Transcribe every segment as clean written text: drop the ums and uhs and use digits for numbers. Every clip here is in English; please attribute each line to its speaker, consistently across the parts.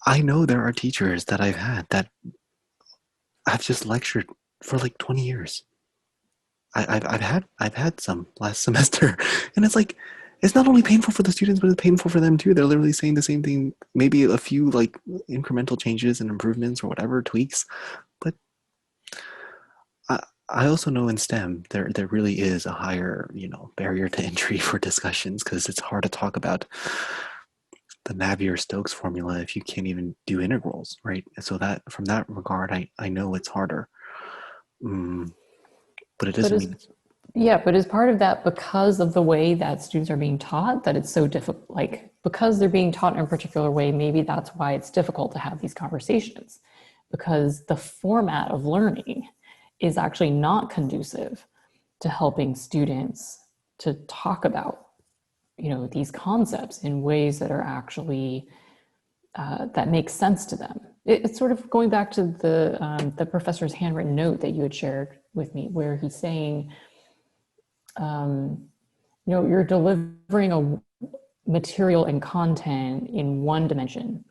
Speaker 1: I know there are teachers that I've had that I've just lectured for like 20 years. I've had some last semester, and it's like it's not only painful for the students, but it's painful for them too. They're literally saying the same thing, maybe a few like incremental changes and improvements or whatever tweaks, but I, I also know in STEM there really is a higher barrier to entry for discussions because it's hard to talk about the Navier-Stokes formula if you can't even do integrals, right? So that from that regard, I know it's harder, mm, but it
Speaker 2: But
Speaker 1: doesn't
Speaker 2: as
Speaker 1: mean it's
Speaker 2: Yeah, but as part of that, because of the way that students are being taught, that it's so difficult, like because they're being taught in a particular way, maybe that's why it's difficult to have these conversations, because the format of learning is actually not conducive to helping students to talk about, these concepts in ways that are actually that make sense to them. It's sort of going back to the professor's handwritten note that you had shared with me, where he's saying, you're delivering a material and content in one dimension,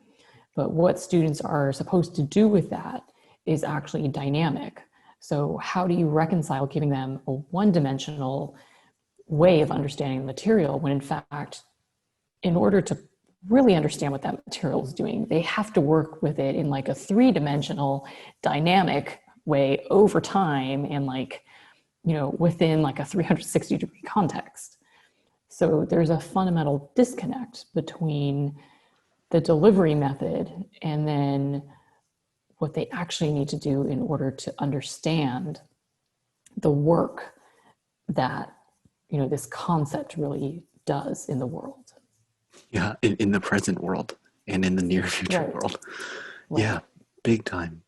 Speaker 2: but what students are supposed to do with that is actually dynamic. So how do you reconcile giving them a one-dimensional way of understanding the material when in fact, in order to really understand what that material is doing, they have to work with it in like a three-dimensional dynamic way over time and within like a 360-degree context. So there's a fundamental disconnect between the delivery method and then what they actually need to do in order to understand the work that this concept really does in the world.
Speaker 1: yeah in the present world and in the near future
Speaker 2: Right.
Speaker 1: world. Yeah,
Speaker 2: Right.
Speaker 1: big time.